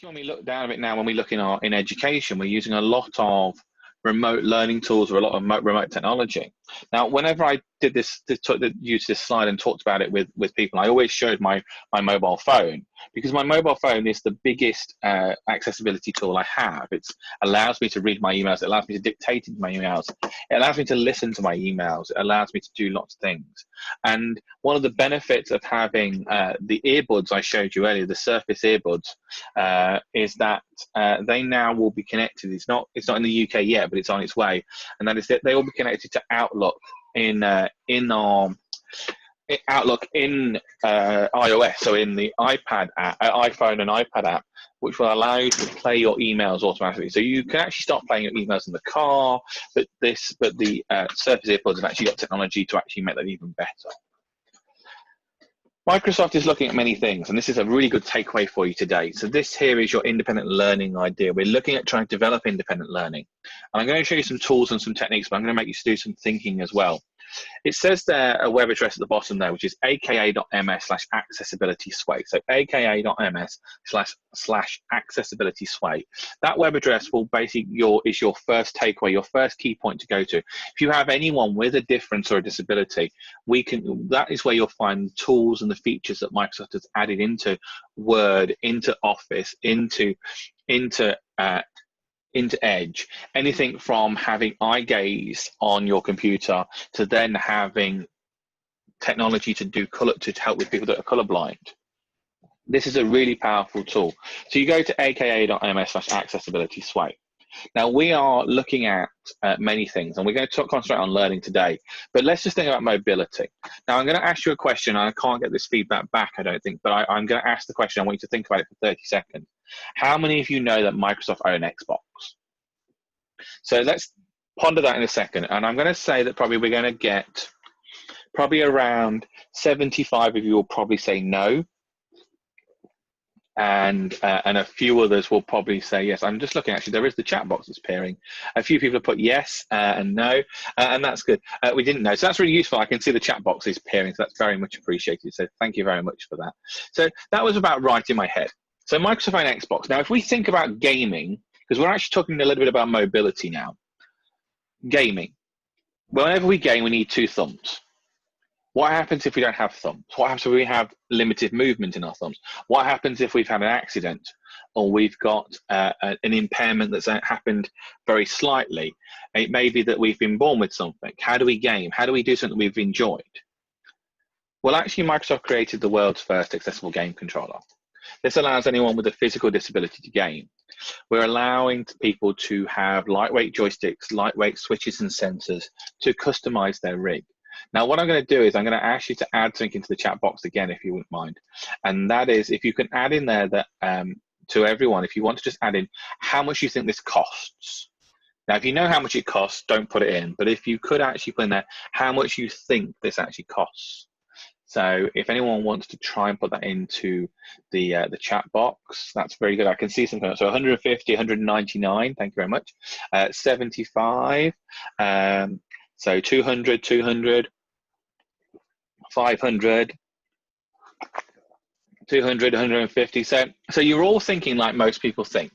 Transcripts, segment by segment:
actually, when we look down a bit now, when we look in education, we're using a lot of remote learning tools or a lot of remote technology. Now, whenever I did used this slide and talked about it with people, I always showed my mobile phone, because my mobile phone is the biggest accessibility tool I have. It allows me to read my emails, it allows me to dictate into my emails, it allows me to listen to my emails, it allows me to do lots of things. And one of the benefits of having the earbuds I showed you earlier, the Surface earbuds, is that they now will be connected. It's not in the UK yet, but it's on its way, and that is that they will be connected to Outlook in Outlook in iOS, so in the iPad app, iPhone and iPad app, which will allow you to play your emails automatically. So you can actually start playing your emails in the car, but the Surface earbuds have actually got technology to actually make that even better. Microsoft is looking at many things, and this is a really good takeaway for you today. So this here is your independent learning idea. We're looking at trying to develop independent learning. And I'm going to show you some tools and some techniques, but I'm going to make you do some thinking as well. It says there a web address at the bottom there, which is aka.ms/accessibility-sway. So aka.ms/accessibility-sway. That web address will basically is your first takeaway, your first key point to go to. If you have anyone with a difference or a disability, that is where you'll find tools and the features that Microsoft has added into Word, into Office, into Edge, anything from having eye gaze on your computer to then having technology to do color, to help with people that are colorblind. This is a really powerful tool. So you go to aka.ms/accessibility-sway. Now we are looking at many things, and we're going to concentrate on learning today, but let's just think about mobility. Now I'm going to ask you a question, and I can't get this feedback back, I don't think, but I'm going to ask the question. I want you to think about it for 30 seconds. How many of you know that Microsoft own Xbox? So let's ponder that in a second, and I'm going to say that probably we're going to get around 75 of you will probably say no, and a few others will probably say yes. I'm just looking, actually, there is the chat box that's appearing. A few people have put yes and no, and that's good. We didn't know, so that's really useful. I can see the chat box is appearing, so that's very much appreciated. So thank you very much for that. So that was about right in my head. So Microsoft and Xbox. Now, if we think about gaming, because we're actually talking a little bit about mobility now. Gaming. Whenever we game, we need two thumbs. What happens if we don't have thumbs? What happens if we have limited movement in our thumbs? What happens if we've had an accident or we've got an impairment that's happened very slightly? It may be that we've been born with something. How do we game? How do we do something we've enjoyed? Well, actually, Microsoft created the world's first accessible game controller. This allows anyone with a physical disability to game. We're allowing people to have lightweight joysticks, lightweight switches and sensors to customize their rig. Now, what I'm going to do is I'm going to ask you to add something into the chat box again, if you wouldn't mind. And that is, if you can add in there that to everyone, if you want to just add in how much you think this costs. Now, if you know how much it costs, don't put it in. But if you could actually put in there how much you think this actually costs. So if anyone wants to try and put that into the chat box, that's very good. I can see something. So 150, 199, thank you very much. 75, so 200, 200, 500, 200, 150. So you're all thinking like most people think.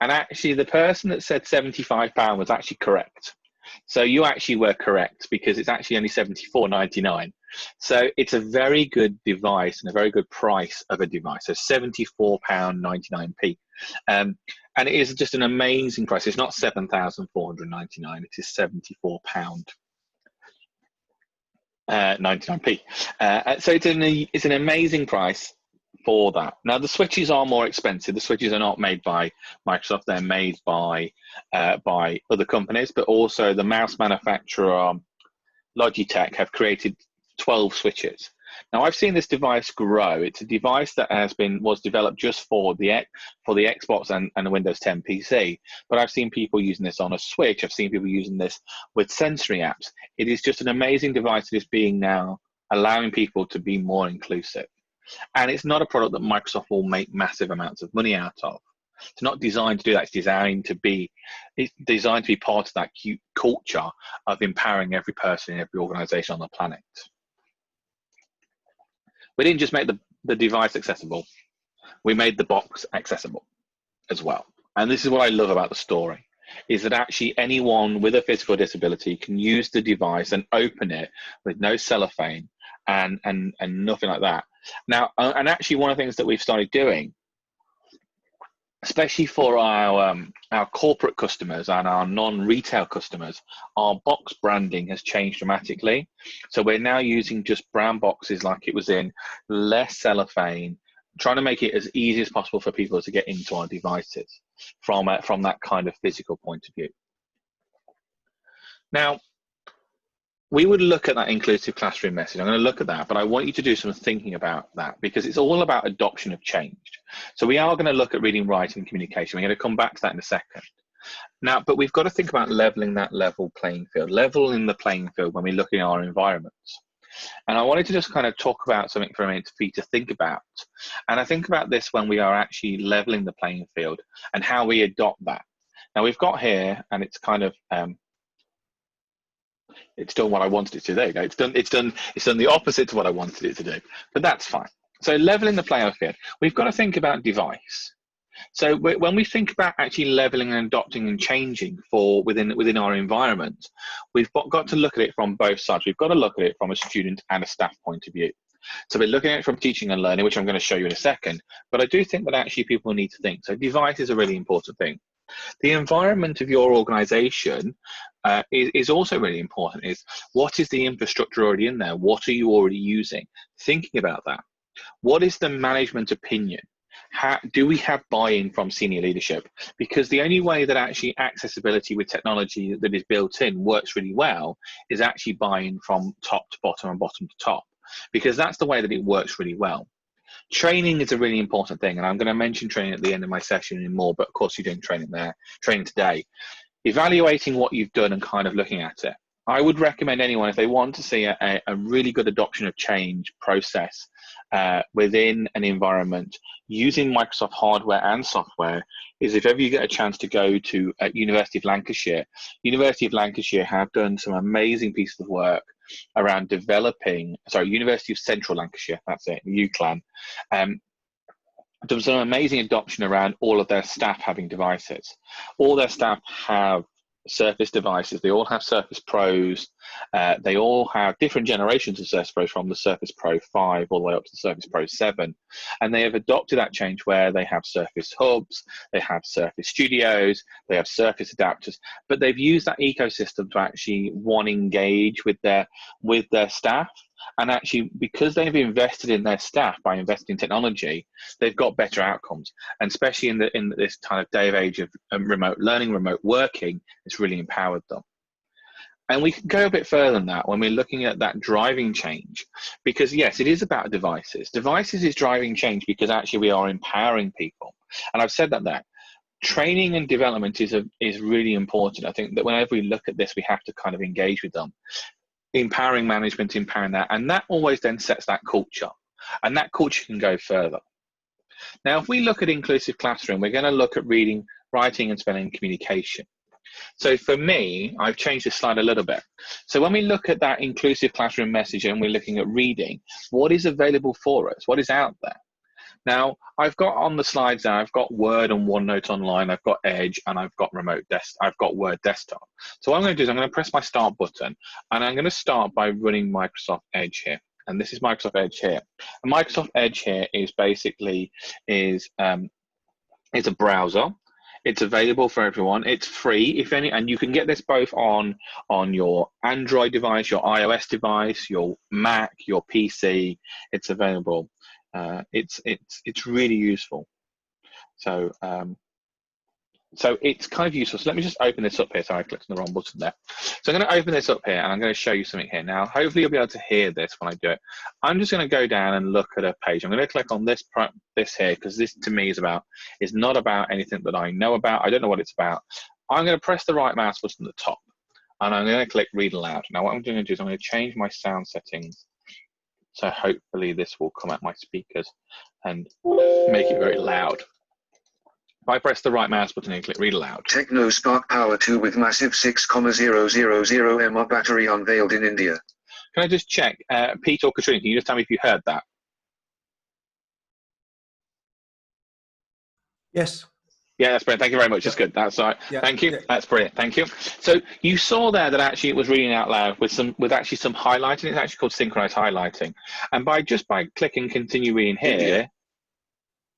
And actually the person that said £75 was actually correct. So you actually were correct, because it's actually only $74.99. So it's a very good device and a very good price of a device. So £74.99p. And it is just an amazing price. It's not $7,499. It is £74.99p. So it's an amazing price for that. Now the switches are more expensive. The switches are not made by Microsoft. They're made by other companies, but also the mouse manufacturer Logitech have created 12 switches. Now I've seen this device grow. It's a device that was developed just for the Xbox and the Windows 10 PC, but I've seen people using this on a Switch. I've seen people using this with sensory apps. It is just an amazing device that is being now allowing people to be more inclusive. And it's not a product that Microsoft will make massive amounts of money out of. It's not designed to do that. It's designed to be part of that cute culture of empowering every person in every organization on the planet. We didn't just make the device accessible. We made the box accessible. as well. And this is what I love about the story, is that actually anyone with a physical disability can use the device and open it with no cellophane and nothing like that. Now, and actually one of the things that we've started doing, especially for our corporate customers and our non-retail customers, our box branding has changed dramatically. So we're now using just brown boxes like it was in, less cellophane, trying to make it as easy as possible for people to get into our devices from that kind of physical point of view. Now, we would look at that inclusive classroom message. I'm going to look at that, but I want you to do some thinking about that, because it's all about adoption of change. So we are going to look at reading, writing, and communication. We're going to come back to that in a second. Now, but we've got to think about leveling that level playing field, leveling the playing field when we look in our environments. And I wanted to just kind of talk about something for a minute for you to think about. And I think about this when we are actually leveling the playing field and how we adopt that. Now we've got here, and it's kind of, it's done what I wanted it to do. It's done the opposite to what I wanted it to do, but that's fine. So leveling the playing field, we've got to think about device. So when we think about actually leveling and adopting and changing for within our environment, we've got to look at it from both sides. We've got to look at it from a student and a staff point of view. So we're looking at it from teaching and learning, which I'm going to show you in a second, but I do think that actually people need to think. So device is a really important thing. The environment of your organization is also really important. Is what is the infrastructure already in there? What are you already using? Thinking about that. What is the management opinion? Do we have buy-in from senior leadership? Because the only way that actually accessibility with technology that is built in works really well is actually buy-in from top to bottom and bottom to top, because that's the way that it works really well. Training is a really important thing, and I'm going to mention training at the end of my session in more, but of course you're doing training today. Evaluating what you've done and kind of looking at it. I would recommend anyone, if they want to see a really good adoption of change process within an environment using Microsoft hardware and software, is if ever you get a chance to go to University of Lancashire. University of Lancashire have done some amazing pieces of work around developing, University of Central Lancashire, that's it, UCLan, done some amazing adoption around all of their staff having devices. All their staff have Surface devices. They all have Surface Pros. They all have different generations of Surface Pros, from the Surface Pro 5 all the way up to the Surface Pro 7. And they have adopted that change where they have Surface Hubs, they have Surface Studios, they have Surface adapters, but they've used that ecosystem to actually engage with their staff. And actually, because they've invested in their staff by investing in technology, they've got better outcomes. And especially in this kind of day of age of remote learning, remote working, it's really empowered them. And we can go a bit further than that when we're looking at that driving change, because yes, it is about devices. Devices is driving change because actually we are empowering people. And I've said that there. Training and development is really important. I think that whenever we look at this, we have to kind of engage with them. Empowering management, empowering that, and that always then sets that culture, and that culture can go further. Now, if we look at inclusive classroom, we're going to look at reading, writing, and spelling communication. So for me, I've changed this slide a little bit. So when we look at that inclusive classroom message and we're looking at reading, what is available for us? What is out there? Now, I've got on the slides now, I've got Word and OneNote Online, I've got Edge, and I've got I've got Word Desktop. So what I'm going to do is I'm going to press my Start button, and I'm going to start by running Microsoft Edge here. And this is Microsoft Edge here. And Microsoft Edge here is basically, it's a browser. It's available for everyone. It's free, if any, and you can get this both on your Android device, your iOS device, your Mac, your PC. It's available. It's really useful. So so it's kind of useful. So let me just open this up here. Sorry, I clicked on the wrong button there. So I'm going to open this up here, and I'm going to show you something here. Now, hopefully you'll be able to hear this when I do it. I'm just going to go down and look at a page. I'm going to click on this here, because this to me is not about anything that I know about. I don't know what it's about. I'm going to press the right mouse button at the top, and I'm going to click Read Aloud. Now, what I'm going to do is I'm going to change my sound settings. So hopefully this will come at my speakers and make it very loud. If I press the right mouse button and click Read Aloud. Techno Spark Power 2 with massive 6,000 mAh battery unveiled in India. Can I just check, Pete or Katrina, can you just tell me if you heard that? Yes. Yeah, that's brilliant. Thank you very much. That's good. That's all right. Yeah. Thank you. Yeah. That's brilliant. Thank you. So you saw there that actually it was reading out loud with actually some highlighting. It's actually called synchronized highlighting. And by clicking continue reading here, India.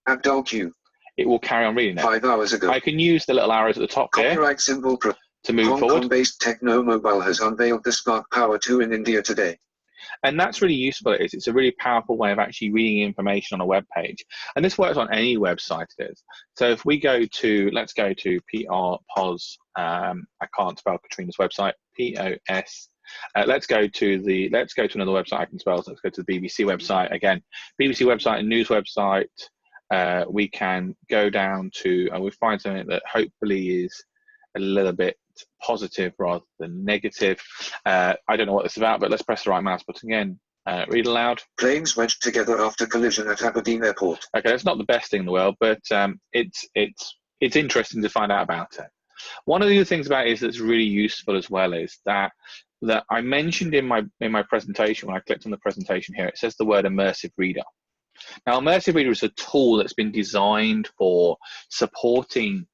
Abdul Q. it will carry on reading it. 5 hours ago. I can use the little arrows at the top here Copyright symbol to move Hong forward. Kong-based Techno Mobile has unveiled the Spark Power 2 in India today. And that's really useful. It's a really powerful way of actually reading information on a web page. And this works on any website it is. So if we go to, let's go to POS, I can't spell Katrina's website, POS. Let's go to another website I can spell. So let's go to the BBC website again. BBC website and news website. We can go down to, and we find something that hopefully is a little bit positive rather than negative. I don't know what this is about, but let's press the right mouse button again. Read aloud. Planes wedged together after collision at Aberdeen Airport. Okay, it's not the best thing in the world, but it's interesting to find out about it. One of the other things about it is that's really useful as well is that I mentioned in my presentation, when I clicked on the presentation here, it says the word Immersive Reader. Now, Immersive Reader is a tool that's been designed for supporting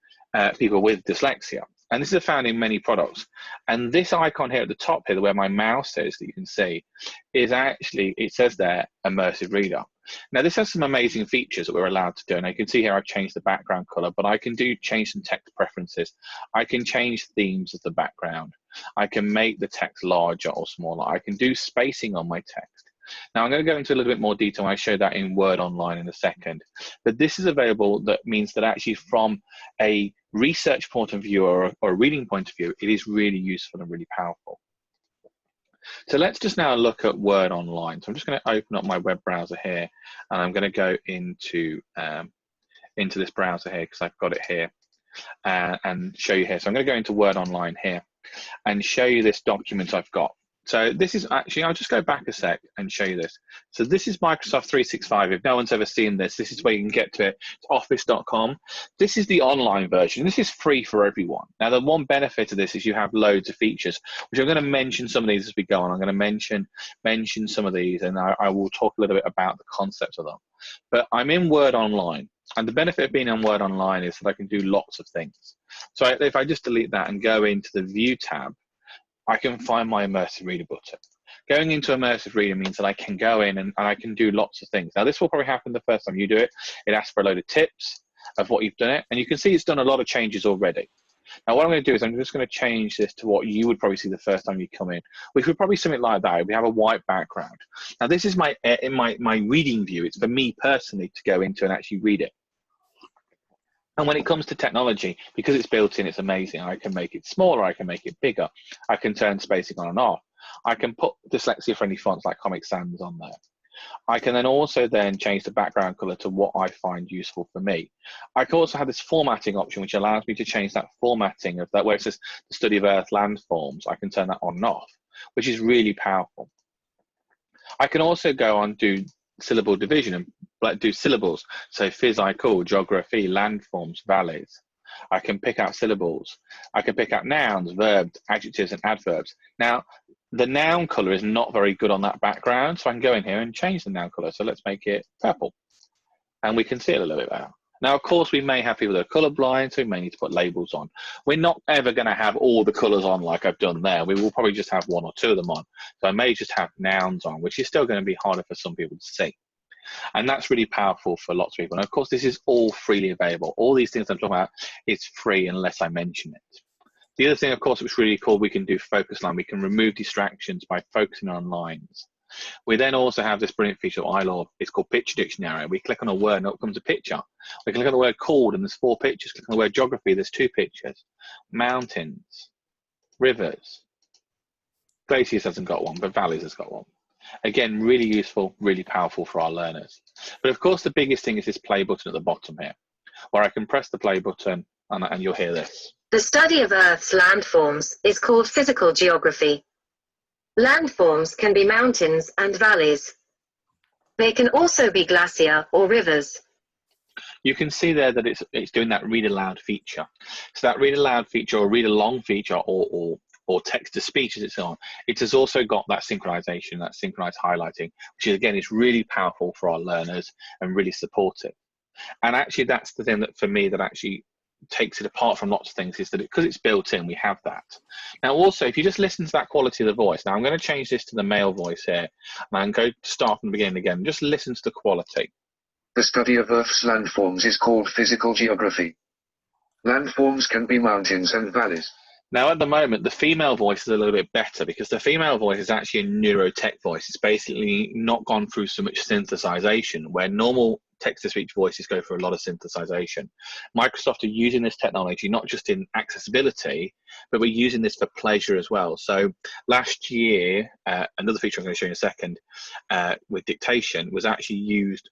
people with dyslexia. And this is found in many products. And this icon here at the top here, where my mouse is, that you can see, is actually, it says there, Immersive Reader. Now, this has some amazing features that we're allowed to do. And you can see here I've changed the background color, but I can change some text preferences. I can change themes of the background. I can make the text larger or smaller. I can do spacing on my text. Now, I'm going to go into a little bit more detail. I show that in Word Online in a second. But this is available. That means that actually from a research point of view or a reading point of view, it is really useful and really powerful. So let's just now look at Word Online. So I'm just going to open up my web browser here, and I'm going to go into this browser here because I've got it here and show you here. So I'm going to go into Word Online here and show you this document I've got. So this is actually, I'll just go back a sec and show you this. So this is Microsoft 365. If no one's ever seen this, this is where you can get to it. It's office.com. This is the online version. This is free for everyone. Now, the one benefit of this is you have loads of features, which I'm going to mention some of these as we go on. I'm going to mention some of these, and I will talk a little bit about the concept of them. But I'm in Word Online. And the benefit of being on Word Online is that I can do lots of things. So if I just delete that and go into the View tab, I can find my Immersive Reader button. Going into Immersive Reader means that I can go in and I can do lots of things. Now, this will probably happen the first time you do it. It asks for a load of tips of what you've done it. And you can see it's done a lot of changes already. Now, what I'm going to do is I'm just going to change this to what you would probably see the first time you come in, which would probably something like that. We have a white background. Now, this is my reading view. It's for me personally to go into and actually read it. And when it comes to technology, because it's built in, it's amazing. I can make it smaller, I can make it bigger. I can turn spacing on and off. I can put dyslexia-friendly fonts like Comic Sans on there. I can then also change the background color to what I find useful for me. I can also have this formatting option, which allows me to change that formatting of that, where it says the study of Earth landforms. I can turn that on and off, which is really powerful. I can also go on do syllable division and do syllables. So physical, geography, landforms, valleys. I can pick out syllables. I can pick out nouns, verbs, adjectives, and adverbs. Now, the noun color is not very good on that background, so I can go in here and change the noun color. So let's make it purple. And we can see it a little bit better. Now, of course, we may have people that are colorblind, so we may need to put labels on. We're not ever going to have all the colors on like I've done there. We will probably just have one or two of them on. So I may just have nouns on, which is still going to be harder for some people to see. And that's really powerful for lots of people. And of course, this is all freely available. All these things I'm talking about is free unless I mention it. The other thing, of course, which is really cool, we can do focus line. We can remove distractions by focusing on lines. We then also have this brilliant feature I love. It's called Picture Dictionary. We click on a word and up comes a picture. We can click on the word called and there's 4 pictures. Click on the word geography, there's 2 pictures. Mountains, rivers. Glaciers hasn't got one, but valleys has got one. Again, really useful, really powerful for our learners. But of course, the biggest thing is this play button at the bottom here, where I can press the play button and you'll hear this. The study of Earth's landforms is called physical geography. Landforms can be mountains and valleys. They can also be glacier or rivers. You can see there that it's doing that read aloud feature. So that read aloud feature or read along feature or text to speech as it's on, it has also got that synchronization, that synchronized highlighting, which is, again, is really powerful for our learners and really supportive. And actually, that's the thing that for me that actually takes it apart from lots of things is that because it's built in, we have that. Now also, if you just listen to that quality of the voice, now I'm going to change this to the male voice here, and I'm going to start from the beginning again. Just listen to the quality. The study of Earth's landforms is called physical geography. Landforms can be mountains and valleys. Now, at the moment, the female voice is a little bit better because the female voice is actually a neurotech voice. It's basically not gone through so much synthesization, where normal text-to-speech voices go through a lot of synthesization. Microsoft are using this technology not just in accessibility, but we're using this for pleasure as well. So last year, another feature I'm going to show you in a second with dictation was actually used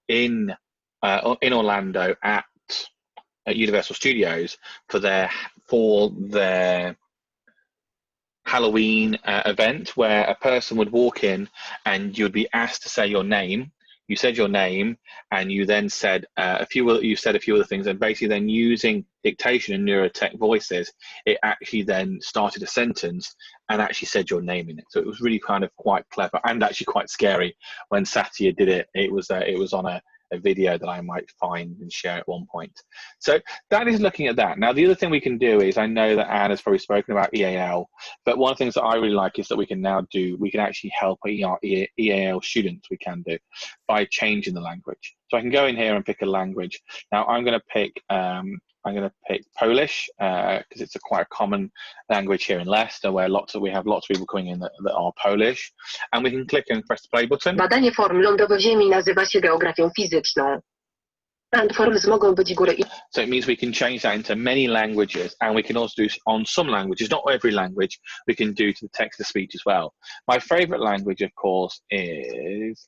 in Orlando at Universal Studios for their Halloween event, where a person would walk in and you would be asked to say your name. You said your name, and you then said a few other things, and basically then using dictation and neurotech voices, it actually then started a sentence and actually said your name in it. So it was really kind of quite clever and actually quite scary when Satya did it. It was on a video that I might find and share at one point. So that is looking at that. Now, the other thing we can do is, I know that Anne has probably spoken about EAL, but one of the things that I really like is that we can actually help our EAL students, we can do, by changing the language. So I can go in here and pick a language. Now I'm going to pick Polish because it's quite a common language here in Leicester, where we have lots of people coming in that are Polish, and we can click and press the play button. Badanie form lądowo-ziemi nazywa się geografią fizyczną. Landforms mogą być góry. So it means we can change that into many languages, and we can also do on some languages, not every language, we can do to the text-to-speech as well. My favorite language, of course, is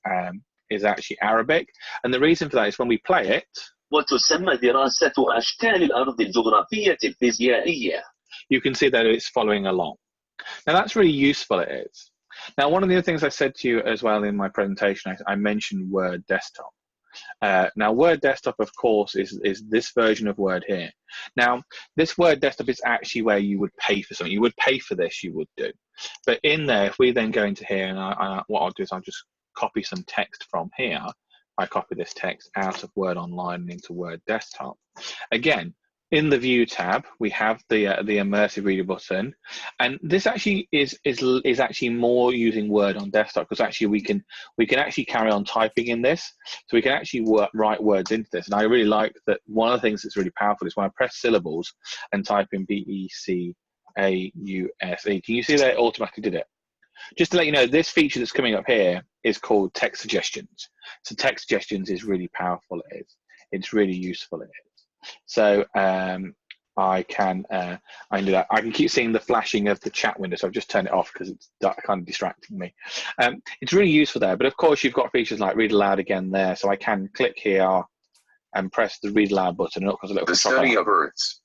actually Arabic, and the reason for that is when we play it, وتسمى دراسة أشكال الأرض الجغرافية الفيزيائية. You can see that it's following along. Now that's really useful, it is. Now, one of the other things I said to you as well in my presentation, I mentioned Word Desktop. Now, Word Desktop, of course, is this version of Word here. Now, this Word Desktop is actually where you would pay for something. You would pay for this, you would do. But in there, if we then go into here, and what I'll do is I'll just copy some text from here. I copy this text out of Word Online and into Word Desktop. Again, in the View tab, we have the Immersive Reader button, and this actually is actually more using Word on desktop, because actually we can actually carry on typing in this, so we can actually write words into this. And I really like that. One of the things that's really powerful is when I press syllables and type in BECAUSE. Can you see that it automatically did it? Just to let you know, this feature that's coming up here is called text suggestions. So text suggestions is really powerful. It's really useful. So I can do that. I can keep seeing the flashing of the chat window, so I've just turned it off because it's kind of distracting me. It's really useful there, but of course you've got features like Read Aloud again there, so I can click here and press the Read Aloud button, and it comes a little The study of Earth's.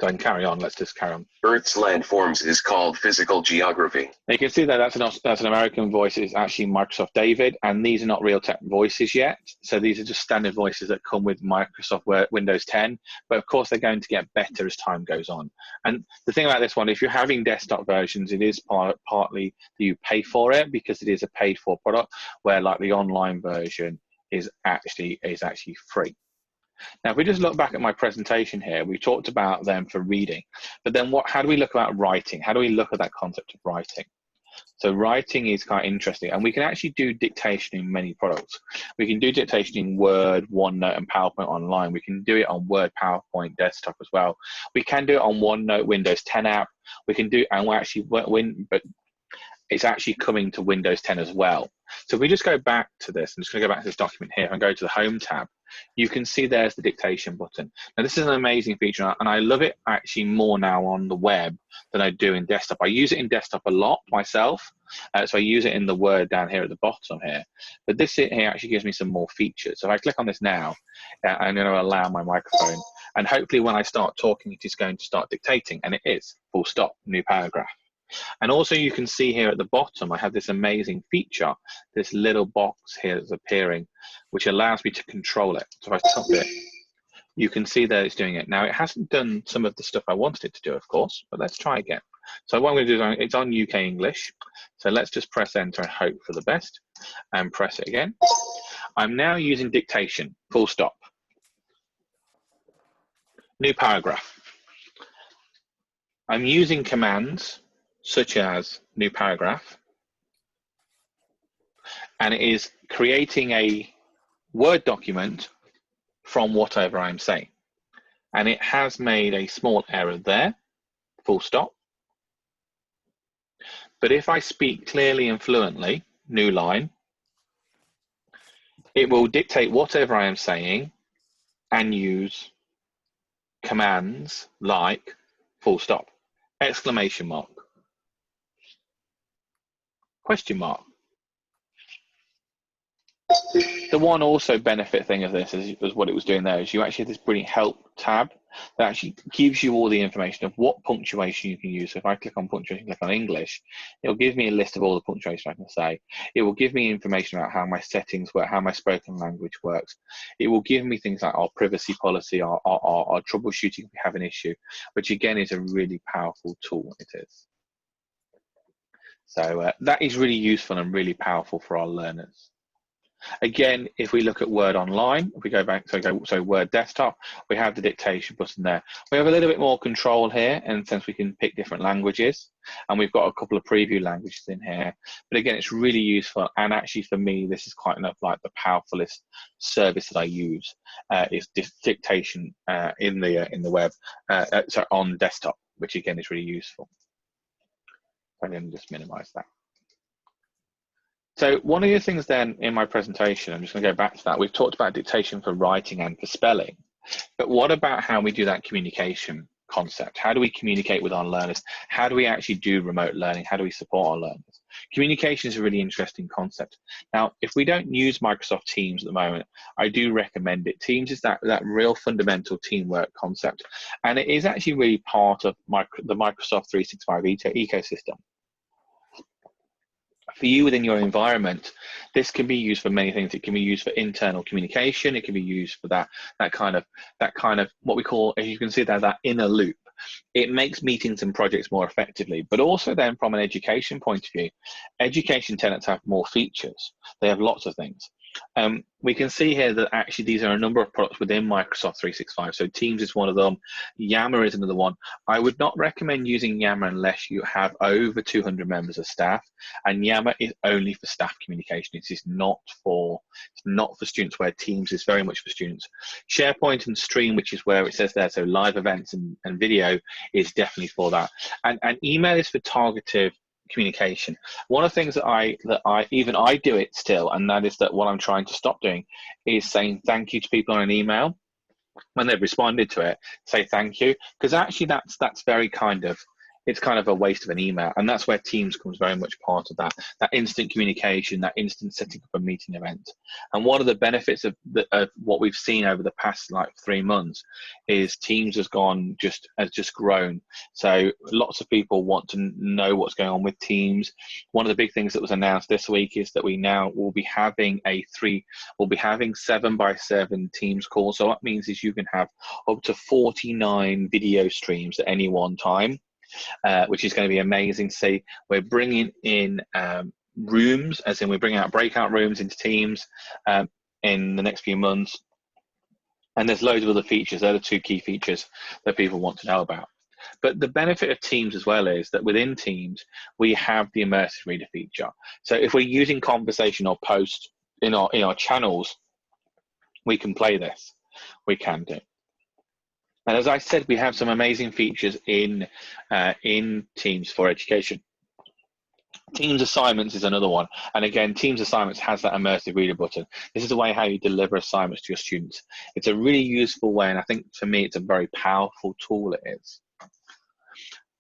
So I can carry on. Let's just carry on. Earth's landforms is called physical geography. You can see that that's an American voice. It's actually Microsoft David, and these are not Realtek voices yet. So these are just standard voices that come with Microsoft Windows 10. But of course, they're going to get better as time goes on. And the thing about this one, if you're having desktop versions, it is partly that you pay for it because it is a paid-for product, where like the online version is actually free. Now, if we just look back at my presentation here, we talked about them for reading, but then how do we look about writing? How do we look at that concept of writing? So writing is quite interesting, and we can actually do dictation in many products. We can do dictation in Word, OneNote, and PowerPoint Online. We can do it on Word, PowerPoint, desktop as well. We can do it on OneNote, Windows 10 app. We can do, and we're actually, but it's actually coming to Windows 10 as well. So if we just go back to this, I'm just going to go back to this document here and go to the Home tab, you can see there's the dictation button. Now, this is an amazing feature, and I love it actually more now on the web than I do in desktop. I use it in desktop a lot myself, so I use it in the Word down here at the bottom here. But this here actually gives me some more features. So if I click on this now, I'm going to allow my microphone, and hopefully when I start talking, it is going to start dictating, and it is, full stop, new paragraph. And also you can see here at the bottom, I have this amazing feature, this little box here that's appearing, which allows me to control it. So if I stop it, you can see that it's doing it. Now, it hasn't done some of the stuff I wanted it to do, of course, but let's try again. So what I'm going to do is it's on UK English. So let's just press enter and hope for the best and press it again. I'm now using dictation, full stop. New paragraph. I'm using commands such as new paragraph, and it is creating a Word document from whatever I'm saying. And it has made a small error there, full stop. But if I speak clearly and fluently, new line, it will dictate whatever I am saying and use commands like full stop, exclamation mark, question mark. The one also benefit thing of this is what it was doing there is you actually have this brilliant help tab that actually gives you all the information of what punctuation you can use. So if I click on punctuation, click on English, it'll give me a list of all the punctuation I can say. It will give me information about how my settings work, how my spoken language works. It will give me things like our privacy policy, our troubleshooting if we have an issue, which again is a really powerful tool, it is. So that is really useful and really powerful for our learners. Again, if we look at Word Online, if we go back, so Word Desktop, we have the dictation button there. We have a little bit more control here, and since we can pick different languages, and we've got a couple of preview languages in here. But again, it's really useful, and actually for me, this is quite enough like the powerfulest service that I use is dictation in the web, so on desktop, which again is really useful. I'm going to just minimize that. So one of the things then in my presentation, I'm just going to go back to that. We've talked about dictation for writing and for spelling, but what about how we do that communication concept? How do we communicate with our learners? How do we actually do remote learning? How do we support our learners? Communication is a really interesting concept. Now, if we don't use Microsoft Teams at the moment, I do recommend it. Teams is that real fundamental teamwork concept, and it is actually really part of the Microsoft 365 ecosystem. For you within your environment, this can be used for many things. It can be used for internal communication. It can be used for that kind of what we call, as you can see there, that inner loop. It makes meetings and projects more effectively, but also then from an education point of view, education tend to have more features. They have lots of things. We can see here that actually these are a number of products within Microsoft 365. So Teams is one of them. Yammer is another one. I would not recommend using Yammer unless you have over 200 members of staff. And Yammer is only for staff communication. It is not for students, where Teams is very much for students. SharePoint and Stream, which is where it says there, so live events and video, is definitely for that. And email is for targeted communication. One of the things that I do it still, and that is that what I'm trying to stop doing is saying thank you to people on an email when they've responded to it. Say thank you, because actually that's very it's kind of a waste of an email, and that's where Teams comes very much part of that instant communication, that instant setting up a meeting event. And one of the benefits of what we've seen over the past 3 months is Teams has just grown. So lots of people want to know what's going on with Teams. One of the big things that was announced this week is that we now will be having 7x7 Teams calls. So what that means is you can have up to 49 video streams at any one time. Which is going to be amazing to see. We're bringing in rooms, as in we're bringing out breakout rooms into Teams in the next few months. And there's loads of other features. They're the 2 key features that people want to know about. But the benefit of Teams as well is that within Teams, we have the Immersive Reader feature. So if we're using conversation or post in our channels, we can play this. We can do. And as I said, we have some amazing features in Teams for education. Teams Assignments is another one. And again, Teams Assignments has that Immersive Reader button. This is the way how you deliver assignments to your students. It's a really useful way, and I think for me, it's a very powerful tool, it is.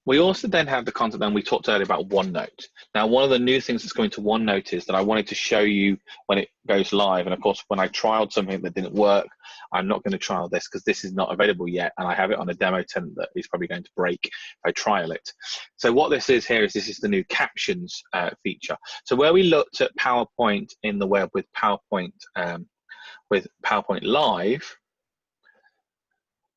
We also then have the concept, then we talked earlier about OneNote. Now, one of the new things that's going to OneNote is that I wanted to show you when it goes live. And of course, when I trialed something that didn't work, I'm not going to trial this because this is not available yet. And I have it on a demo tenant that is probably going to break if I trial it. So what this is here is this is the new Captions feature. So where we looked at PowerPoint in the web with PowerPoint Live,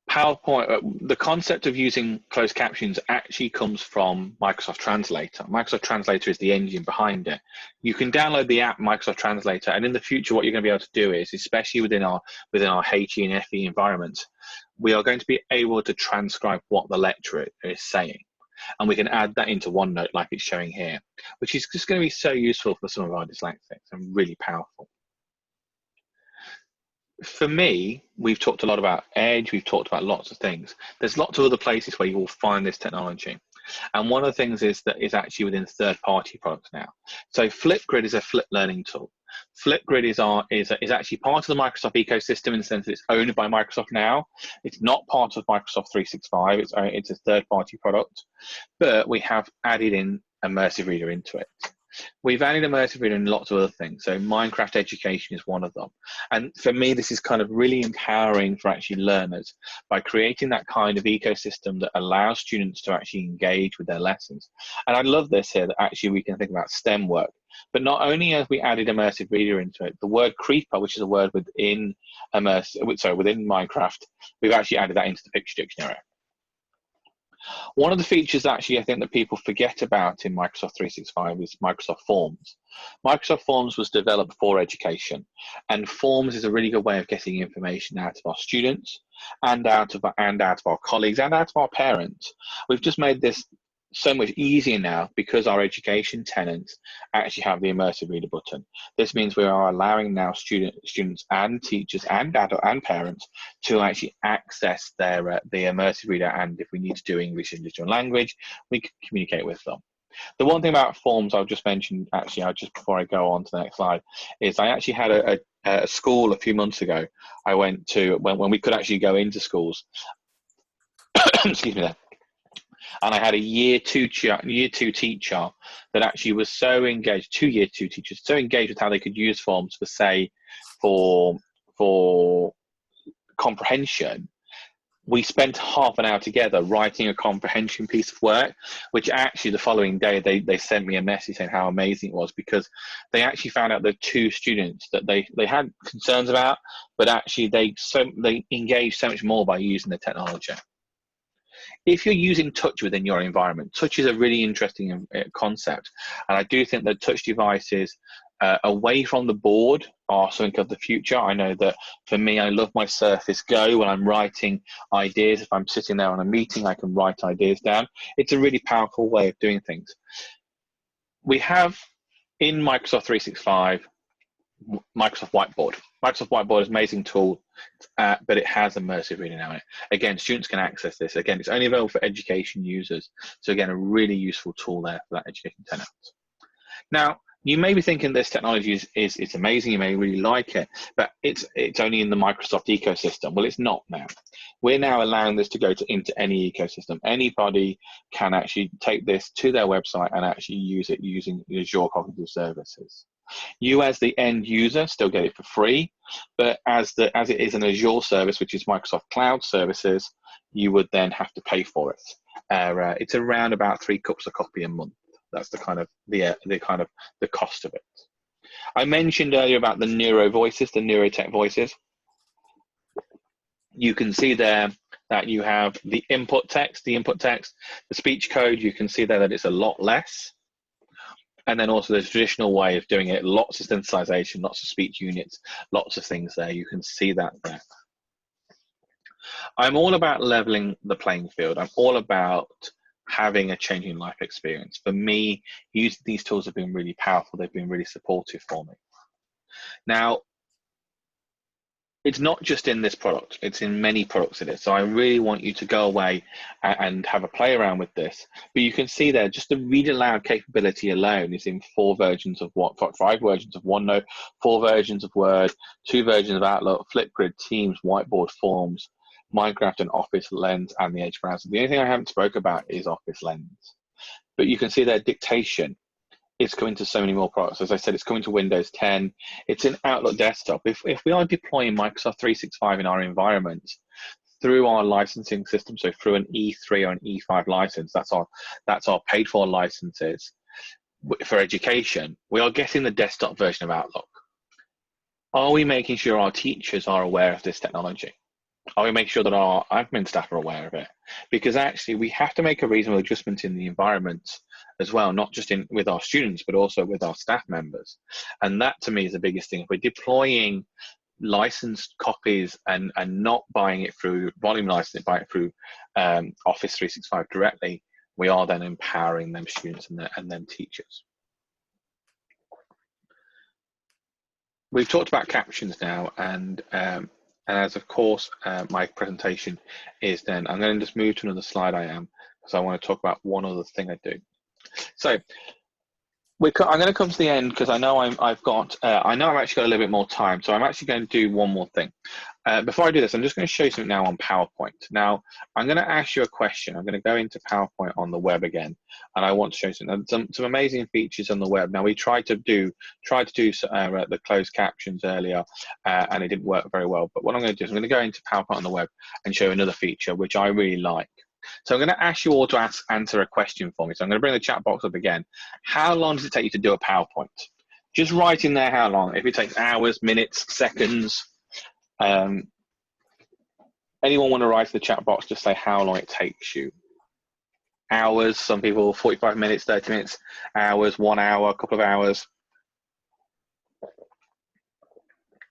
the concept of using closed captions actually comes from Microsoft Translator. Microsoft Translator is the engine behind it. You can download the app Microsoft Translator, and in the future, what you're going to be able to do is, especially within our HE and FE environments, we are going to be able to transcribe what the lecturer is saying. And we can add that into OneNote like it's showing here, which is just going to be so useful for some of our dyslexics and really powerful. For me, we've talked a lot about Edge, we've talked about lots of things. There's lots of other places where you will find this technology. And one of the things is that it's actually within third-party products now. So Flipgrid is a flip learning tool. Flipgrid is actually part of the Microsoft ecosystem in the sense that it's owned by Microsoft now. It's not part of Microsoft 365. It's a third-party product, but we have added in Immersive Reader into it. We've added Immersive Reader and lots of other things. So Minecraft Education is one of them. And for me, this is kind of really empowering for actually learners by creating that kind of ecosystem that allows students to actually engage with their lessons. And I love this here, that actually we can think about STEM work. But not only have we added Immersive Reader into it, the word creeper, which is a word within within Minecraft, we've actually added that into the picture dictionary. One of the features actually I think that people forget about in Microsoft 365 is Microsoft Forms. Microsoft Forms was developed for education, and Forms is a really good way of getting information out of our students and out of our colleagues and out of our parents. We've just made this so much easier now because our education tenants actually have the Immersive Reader button. This means we are allowing now students and teachers and adult and parents to actually access their the Immersive Reader, and if we need to do English and digital language, we can communicate with them. The one thing about Forms I'll just mention, actually, just before I go on to the next slide, is I actually had a school a few months ago. I went to when we could actually go into schools. Excuse me there. And I had a year two teacher that actually was so engaged, 2 year 2 teachers, so engaged with how they could use Forms for, say, for comprehension. We spent half an hour together writing a comprehension piece of work, which actually the following day they sent me a message saying how amazing it was, because they actually found out that 2 students that they had concerns about, but actually they engaged so much more by using the technology. If you're using touch within your environment, touch is a really interesting concept. And I do think that touch devices away from the board are something of the future. I know that for me, I love my Surface Go when I'm writing ideas. If I'm sitting there on a meeting, I can write ideas down. It's a really powerful way of doing things. We have in Microsoft 365, Microsoft Whiteboard. Microsoft Whiteboard is an amazing tool, but it has Immersive Reader now in it. Again, students can access this. Again, it's only available for education users. So again, a really useful tool there for that education tenant. Now, you may be thinking this technology is amazing, you may really like it, but it's only in the Microsoft ecosystem. Well, it's not now. We're now allowing this to go into any ecosystem. Anybody can actually take this to their website and actually use it using Azure Cognitive Services. You as the end user still get it for free, but as it is an Azure service, which is Microsoft Cloud Services, you would then have to pay for it. It's around about 3 cups of coffee a month. That's the kind of the cost of it. I mentioned earlier about the Neuro Voices, the neurotech voices. You can see there that you have the input text, the speech code. You can see there that it's a lot less. And then also the traditional way of doing it, lots of synthesization, lots of speech units, lots of things there. You can see that there. I'm all about leveling the playing field. I'm all about having a changing life experience. For me, using these tools have been really powerful. They've been really supportive for me. Now, it's not just in this product, it's in many products it is. So I really want you to go away and have a play around with this. But you can see there, just the read aloud capability alone is in 5 versions of OneNote, 4 versions of Word, 2 versions of Outlook, Flipgrid, Teams, Whiteboard, Forms, Minecraft and Office Lens, and the Edge browser. The only thing I haven't spoke about is Office Lens. But you can see there, dictation. It's coming to so many more products. As I said, it's coming to Windows 10. It's in Outlook Desktop. If we are deploying Microsoft 365 in our environment through our licensing system, so through an E3 or an E5 license, that's our paid for licenses for education, we are getting the desktop version of Outlook. Are we making sure our teachers are aware of this technology? Are we making sure that our admin staff are aware of it? Because actually we have to make a reasonable adjustment in the environment as well, not just with our students, but also with our staff members. And that to me is the biggest thing. If we're deploying licensed copies and not buying it through volume licensing, buying it through Office 365 directly, we are then empowering them students and then teachers. We've talked about captions now, and as of course my presentation is then, I'm going to just move to another slide because I want to talk about one other thing I do. So I'm going to come to the end because I know I've actually got a little bit more time, so I'm actually going to do one more thing. Before I do this, I'm just going to show you something now on PowerPoint. Now, I'm going to ask you a question. I'm going to go into PowerPoint on the web again, and I want to show you some amazing features on the web. Now, we tried to do the closed captions earlier, and it didn't work very well. But what I'm going to do is I'm going to go into PowerPoint on the web and show you another feature which I really like. So I'm going to ask you all to answer a question for me. So I'm going to bring the chat box up again. How long does it take you to do a PowerPoint? Just write in there how long. If it takes hours, minutes, seconds. Anyone want to write in the chat box, just say how long it takes you. Hours, some people 45 minutes, 30 minutes, hours, 1 hour, a couple of hours.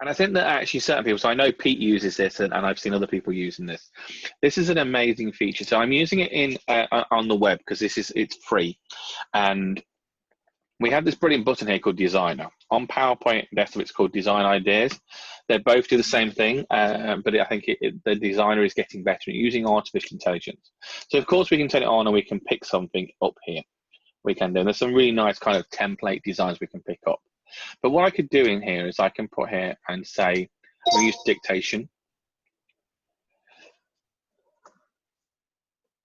And I think that actually certain people, so I know Pete uses this and I've seen other people using this. This is an amazing feature. So I'm using it on the web because it's free. And we have this brilliant button here called Designer. On PowerPoint desktop, it's called Design Ideas. They both do the same thing, but I think the Designer is getting better at using artificial intelligence. So of course we can turn it on and we can pick something up here. We can do. There's some really nice kind of template designs we can pick up. But what I could do in here is I can put here and say, we use dictation.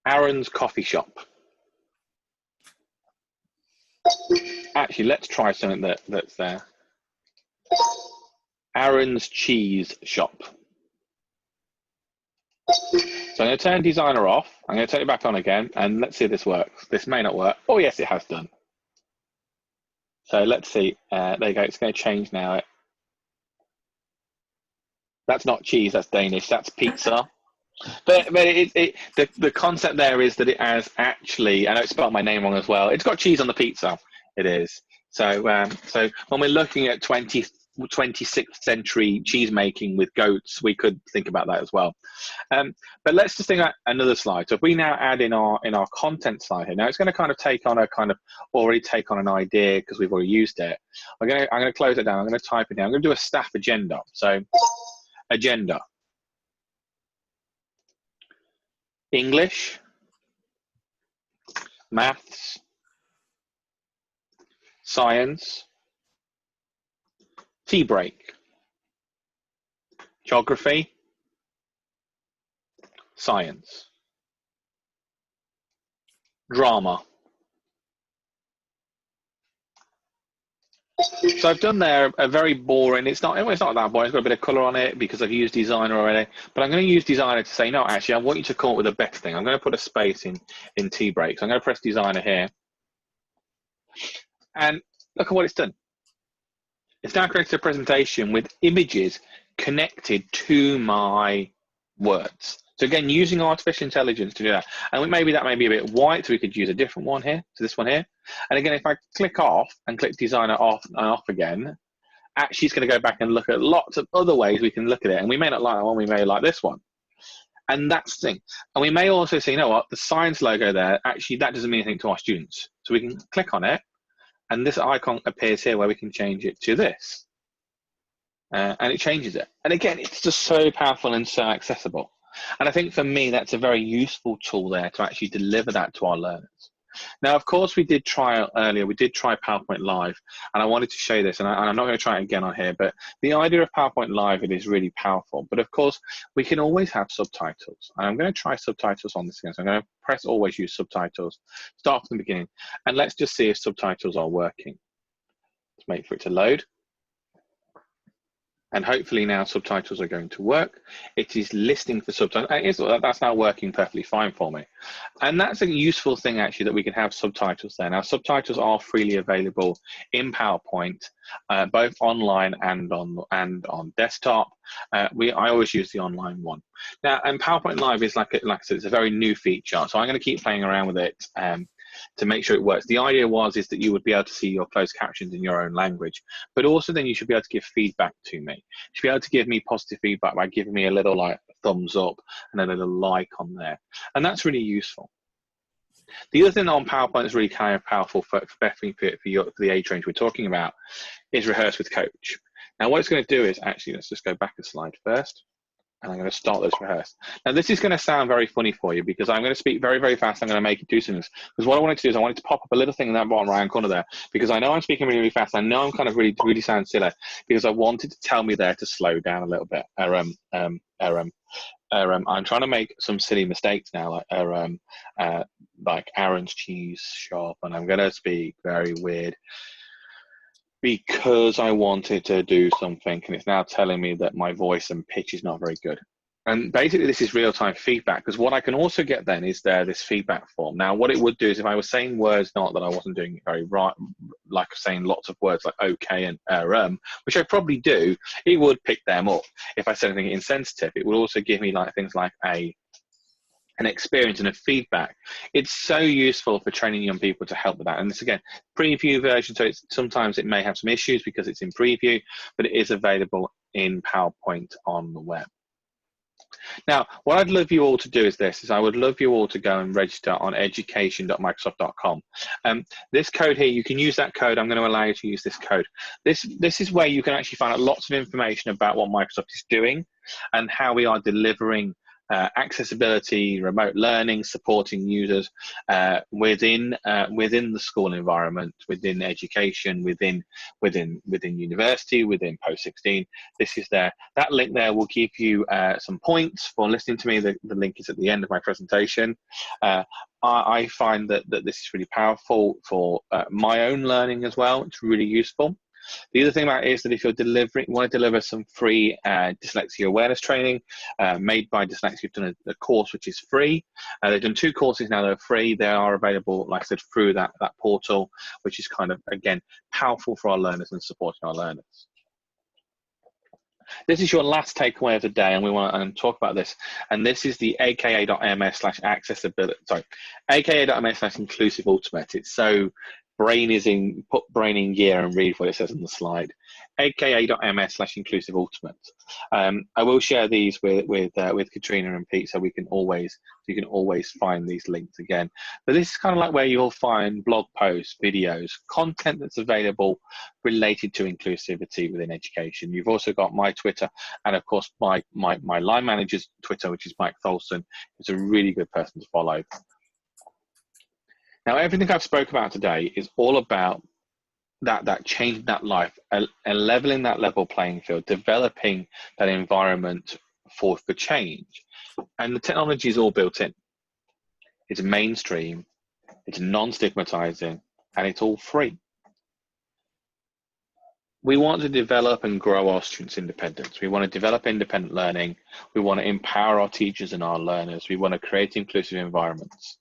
Arran's coffee shop. Actually, let's try something that's there. Arran's cheese shop. So I'm going to turn Designer off. I'm going to turn it back on again, and let's see if this works. This may not work. Oh, yes, it has done. So let's see. There you go. It's going to change now. That's not cheese. That's Danish. That's pizza. But the concept there is that it has actually, I know it's spelled my name wrong as well. It's got cheese on the pizza. It is. So when we're looking at 26th century cheese making with goats, we could think about that as well. But let's just think about another slide. So if we now add in our content slide here, now it's going to kind of already take on an idea because we've already used it. I'm going to close it down. I'm going to type it in. I'm going to do a staff agenda. So agenda. English, maths, science, tea break, geography, science, drama. So I've done there a very boring, it's not that boring, it's got a bit of colour on it because I've used Designer already, but I'm going to use Designer to say, no, actually, I want you to come up with a better thing. I'm going to put a space in tea break. So I'm going to press Designer here. And look at what it's done. It's now created a presentation with images connected to my words. So again, using artificial intelligence to do that. And maybe that may be a bit white, so we could use a different one here, so this one here. And again, if I click off and click Designer off and off again, actually it's going to go back and look at lots of other ways we can look at it. And we may not like that one, we may like this one. And that's the thing. And we may also say, you know what, the science logo there, actually that doesn't mean anything to our students. So we can click on it, and this icon appears here where we can change it to this. And it changes it. And again, it's just so powerful and so accessible. And I think for me, that's a very useful tool there to actually deliver that to our learners. Now, of course, we did try earlier, we did try PowerPoint Live, and I wanted to show you this, and I'm not going to try it again on here, but the idea of PowerPoint Live, it is really powerful. But of course, we can always have subtitles. And I'm going to try subtitles on this again. So I'm going to press always use subtitles, start from the beginning, and let's just see if subtitles are working. Let's wait for it to load. And hopefully now subtitles are going to work. It is listening for subtitles. That's now working perfectly fine for me. And that's a useful thing actually, that we can have subtitles there. Now subtitles are freely available in PowerPoint, both online and on desktop. I always use the online one. Now, and PowerPoint Live is like I said, it's a very new feature. So I'm going to keep playing around with it. to make sure it works. The idea is that you would be able to see your closed captions in your own language, but also then you should be able to give feedback to me. You should be able to give me positive feedback by giving me a little like thumbs up and a little like on there, and that's really useful. The other thing on PowerPoint that's really kind of powerful for the age range we're talking about is Rehearse with Coach. Now what it's going to do is, actually, let's just go back a slide first, and I'm going to start this rehearse. Now this is going to sound very funny for you because I'm going to speak very, very fast. I'm going to make it do something. Because what I wanted to do is I wanted to pop up a little thing in that bottom right hand corner there, because I know I'm speaking really, really fast. I know I'm kind of really, really sound silly, because I wanted to tell me there to slow down a little bit. I'm trying to make some silly mistakes now, like Arran's cheese shop, and I'm going to speak very weird because I wanted to do something, and it's now telling me that my voice and pitch is not very good. And basically this is real-time feedback, because what I can also get then is this feedback form. Now what it would do is, if I was saying words not that I wasn't doing it very right, like saying lots of words like okay and which I probably do, it would pick them up. If I said anything insensitive, it would also give me like things like an experience and a feedback. It's so useful for training young people to help with that. And this, again, preview version, so sometimes it may have some issues because it's in preview, but it is available in PowerPoint on the web. Now, what I'd love you all to do is I would love you all to go and register on education.microsoft.com. This code here, you can use that code. I'm going to allow you to use this code. This is where you can actually find out lots of information about what Microsoft is doing and how we are delivering accessibility, remote learning, supporting users within the school environment, within education, within university, within post-16. This is there. That link there will give you some points for listening to me. The link is at the end of my presentation. I find that this is really powerful for my own learning as well. It's really useful. The other thing about it is that if you're want to deliver some free dyslexia awareness training made by Dyslexia, you've done a course which is free. They've done 2 courses now that are free. They are available, like I said, through that portal, which is kind of, again, powerful for our learners and supporting our learners. This is your last takeaway of the day, and we want to talk about this. And this is the aka.ms/accessibility, sorry, aka.ms/inclusive ultimate. It's so put brain in gear and read what it says on the slide. aka.ms/inclusive ultimate. I will share these with Katrina and Pete, so you can always find these links again. But this is kind of like where you'll find blog posts, videos, content that's available related to inclusivity within education. You've also got my Twitter, and of course my line manager's Twitter, which is Mike Tholson. It's a really good person to follow. Now, everything I've spoke about today is all about that changing that life, and leveling that level playing field, developing that environment for change. And the technology is all built in. It's mainstream, it's non-stigmatizing, and it's all free. We want to develop and grow our students' independence. We want to develop independent learning. We want to empower our teachers and our learners. We want to create inclusive environments.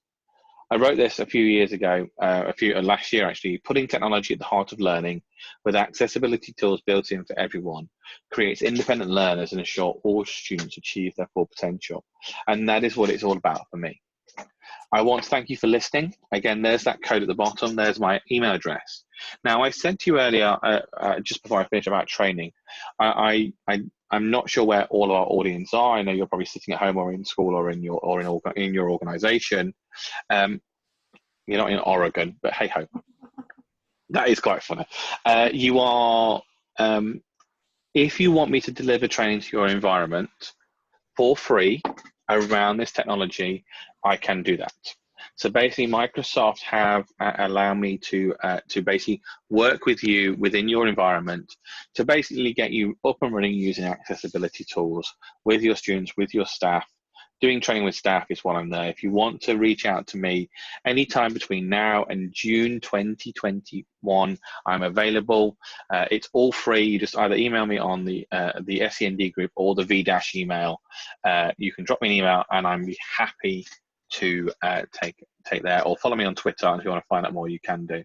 I wrote this a few years ago, last year actually. Putting technology at the heart of learning with accessibility tools built in for everyone creates independent learners and ensure all students achieve their full potential. And that is what it's all about for me. I want to thank you for listening. Again, there's that code at the bottom. There's my email address. Now, I said to you earlier, just before I finish, about training. I'm not sure where all of our audience are. I know you're probably sitting at home or in school or in your organization. You're not in Oregon, but hey ho, that is quite funny. You are, if you want me to deliver training to your environment for free around this technology, I can do that. So basically, Microsoft have allowed me to basically work with you within your environment to basically get you up and running using accessibility tools with your students, with your staff. Doing training with staff is what I'm there. If you want to reach out to me anytime between now and June 2021, I'm available. It's all free. You just either email me on the SEND group or the V- email. You can drop me an email, and I'm be happy to take there, or follow me on Twitter. And if you want to find out more, you can do.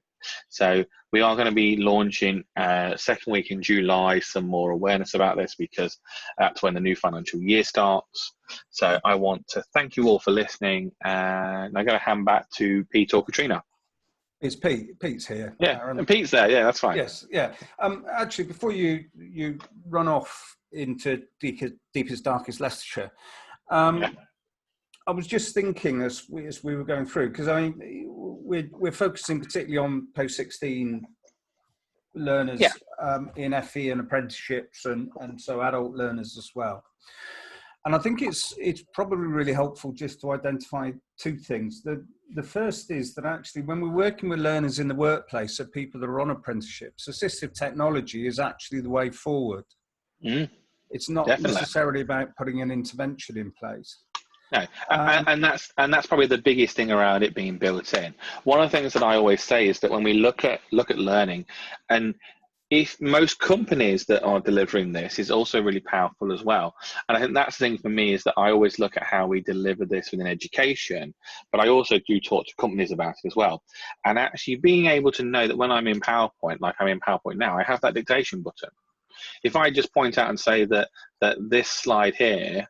So we are going to be launching second week in July some more awareness about this, because that's when the new financial year starts. So I want to thank you all for listening, and I'm going to hand back to Pete or Katrina. It's Pete. Pete's here. Yeah, Aaron. and Pete's there. Yeah, that's fine. Yes, yeah. Actually, before you run off into deepest, darkest Leicestershire, Yeah. I was just thinking as we were going through, because I mean, we're focusing particularly on post-16 learners in FE and apprenticeships, and so adult learners as well. And I think it's probably really helpful just to identify two things. The first is that actually when we're working with learners in the workplace, so people that are on apprenticeships, assistive technology is actually the way forward. It's not necessarily about putting an intervention in place. No, and that's probably the biggest thing around it being built in. One of the things that I always say is that when we look at learning, and if most companies that are delivering this is also really powerful as well. And I think that's the thing for me, is that I always look at how we deliver this within education, but I also do talk to companies about it as well. And actually being able to know that when I'm in PowerPoint, like I'm in PowerPoint now, I have that dictation button. If I just point out and say that this slide here,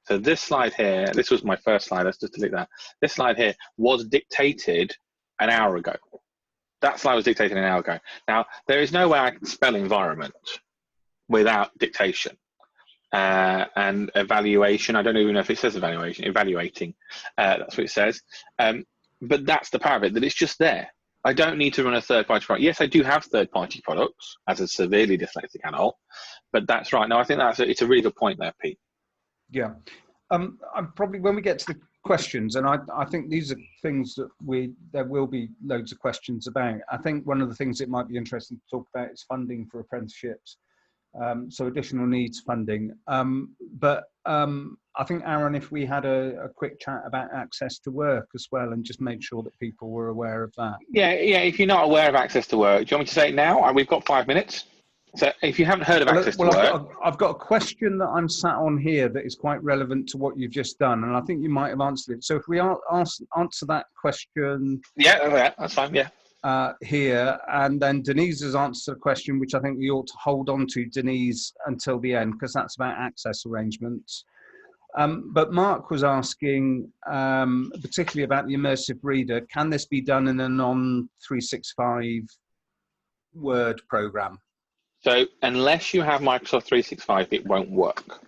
so this slide here, this was my first slide, let's just delete that. This slide here was dictated an hour ago. That slide was dictated an hour ago. Now, there is no way I can spell environment without dictation and evaluation. I don't even know if it says evaluation, evaluating. That's what it says. But that's the power of it, that it's just there. I don't need to run a third-party product. Yes, I do have third-party products as a severely dyslexic adult, but that's right. No, I think it's a really good point there, Pete. Yeah. I'm probably, when we get to the questions, and I think these are things that there will be loads of questions about. I think one of the things it might be interesting to talk about is funding for apprenticeships, so additional needs funding. But I think, Aaron, if we had a quick chat about access to work as well, and just make sure that people were aware of that. Yeah. If you're not aware of access to work, do you want me to say it now? We've got 5 minutes. So if you haven't heard of access to work... I've got a question that I'm sat on here that is quite relevant to what you've just done, and I think you might have answered it. So if we answer that question... Yeah, that's fine, yeah. Here, and then Denise has answered a question which I think we ought to hold on to, Denise, until the end, because that's about access arrangements. But Mark was asking, particularly about the Immersive Reader, can this be done in a non-365 Word program? So unless you have Microsoft 365, it won't work.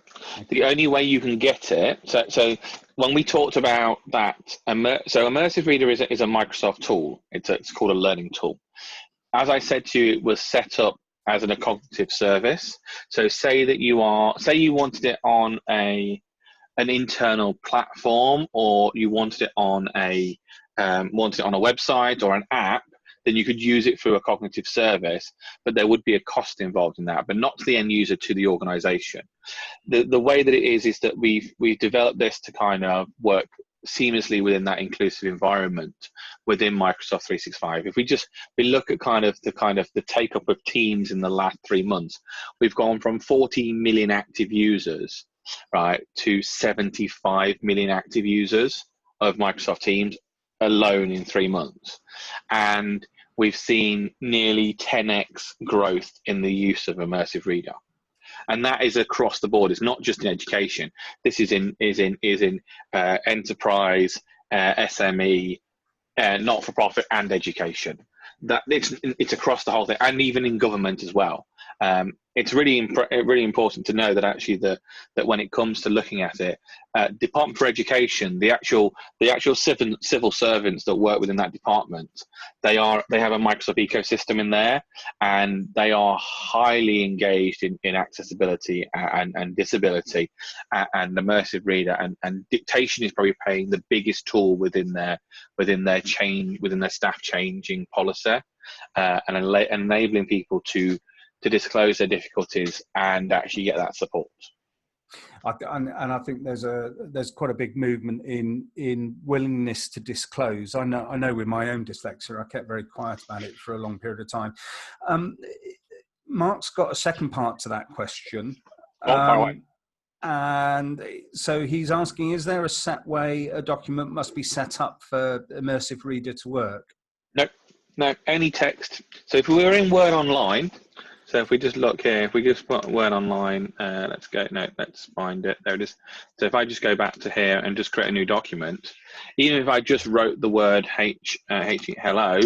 The only way you can get it, so when we talked about that, so Immersive Reader is a Microsoft tool. It's called a learning tool. As I said to you, it was set up as a cognitive service. So say you wanted it on an internal platform, or you wanted it on a website or an app, then you could use it through a cognitive service, but there would be a cost involved in that, but not to the end user, to the organization. The way that it is that we've developed this to kind of work seamlessly within that inclusive environment within Microsoft 365. If we look at kind of the take up of Teams in the last 3 months, we've gone from 14 million active users, right, to 75 million active users of Microsoft Teams alone in 3 months. And we've seen nearly 10x growth in the use of Immersive Reader. And that is across the board. It's not just in education. This is in enterprise, SME, not-for-profit, and education. That it's across the whole thing, and even in government as well. It's really important to know that actually that when it comes to looking at it, Department for Education, the actual civil servants that work within that department, they have a Microsoft ecosystem in there, and they are highly engaged in accessibility and disability and Immersive Reader, and dictation is probably playing the biggest tool within their staff changing policy, and enabling people to disclose their difficulties and actually get that support. And I think there's quite a big movement in willingness to disclose. I know with my own dyslexia, I kept very quiet about it for a long period of time. Mark's got a second part to that question. And so he's asking, is there a set way a document must be set up for Immersive Reader to work? No, any text. So if we were in Word Online, so if we just look here, if we just put Word Online, let's find it, there it is. So if I just go back to here and just create a new document, even if I just wrote the word hello,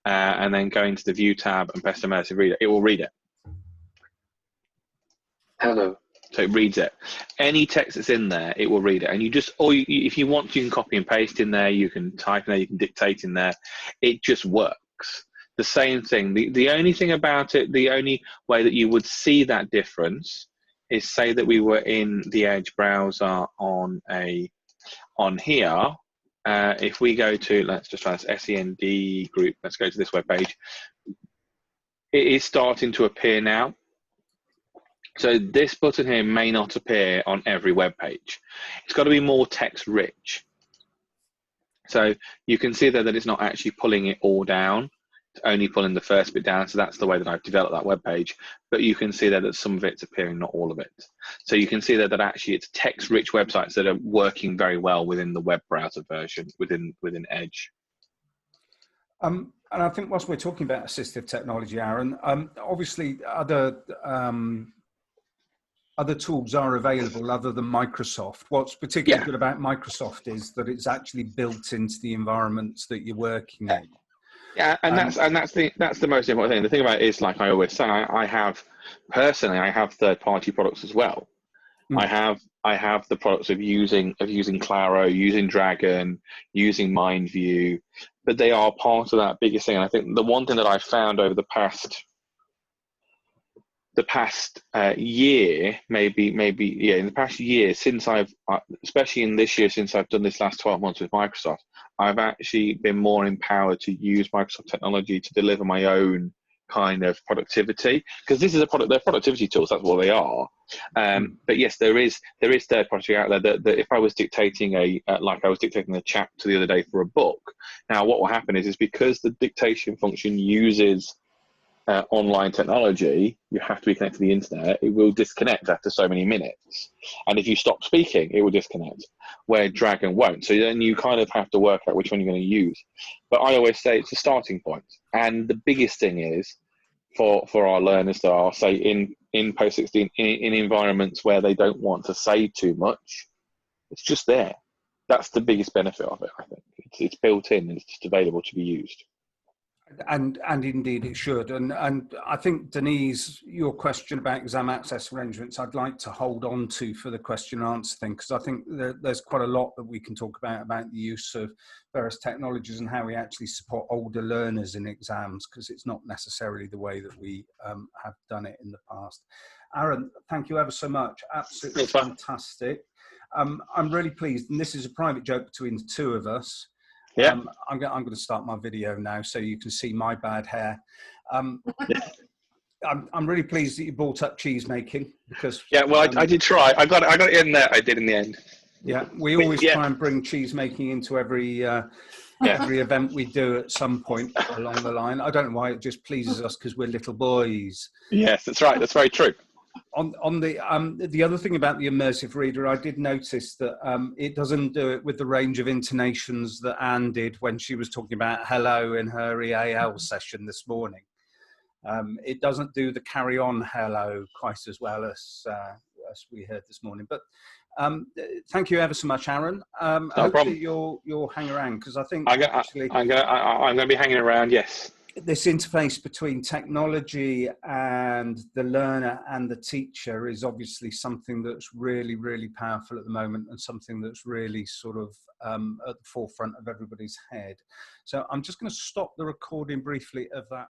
and then go into the View tab and press Immersive Reader, it will read it. Hello. So it reads it. Any text that's in there, it will read it. And you just, or you, if you want, you can copy and paste in there, you can type in there, you can dictate in there. It just works. The same thing. The only thing about it, the only way that you would see that difference is, say that we were in the Edge browser on here. If we go to, let's just try this SEND group, let's go to this web page. It is starting to appear now. So this button here may not appear on every web page. It's got to be more text rich. So you can see there that it's not actually pulling it all down. It's only pulling the first bit down. So that's the way that I've developed that web page. But you can see there that some of it's appearing, not all of it. So you can see there that actually it's text rich websites that are working very well within the web browser version, within Edge. And I think whilst we're talking about assistive technology, Arran, obviously other tools are available other than Microsoft. What's particularly good about Microsoft is that it's actually built into the environments that you're working in. Yeah, and that's the most important thing. The thing about it is, like I always say, I have third-party products as well. I have the products of using Claro, using Dragon, using MindView, but they are part of that biggest thing. And I think the one thing that I've found over the past year, in the past year, since especially in this year, since I've done this last 12 months with Microsoft, I've actually been more empowered to use Microsoft technology to deliver my own kind of productivity, because this is they're productivity tools, that's what they are. But yes, there is third party out there that if I was dictating like I was dictating a chapter the other day for a book, now what will happen is because the dictation function uses online technology, you have to be connected to the internet. It will disconnect after so many minutes, and if you stop speaking, it will disconnect, where Dragon won't. So then you kind of have to work out which one you're going to use. But I always say it's a starting point, and the biggest thing is for our learners that are, say, in post-16 in environments where they don't want to say too much, it's just there. That's the biggest benefit of it. I think it's built in and it's just available to be used. And indeed it should. And I think, Denise, your question about exam access arrangements, I'd like to hold on to for the question and answer thing, because I think there's quite a lot that we can talk about the use of various technologies and how we actually support older learners in exams, because it's not necessarily the way that we have done it in the past. Arran, thank you ever so much. Absolutely fantastic. I'm really pleased, and this is a private joke between the two of us. Yeah, I'm going to start my video now so you can see my bad hair. I'm really pleased that you brought up cheese making, because I did try. I got it in there. I did in the end. Yeah, we always try and bring cheese making into every event we do at some point along the line. I don't know why, it just pleases us because we're little boys. Yes, that's right. That's very true. On the other thing about the Immersive Reader, I did notice that it doesn't do it with the range of intonations that Anne did when she was talking about hello in her EAL session this morning. It doesn't do the carry on hello quite as well as we heard this morning. But thank you ever so much, Arran. No hopefully problem. you'll hang around, because I think I'm going to be hanging around. Yes. This interface between technology and the learner and the teacher is obviously something that's really, really powerful at the moment, and something that's really sort of at the forefront of everybody's head. So I'm just going to stop the recording briefly of that.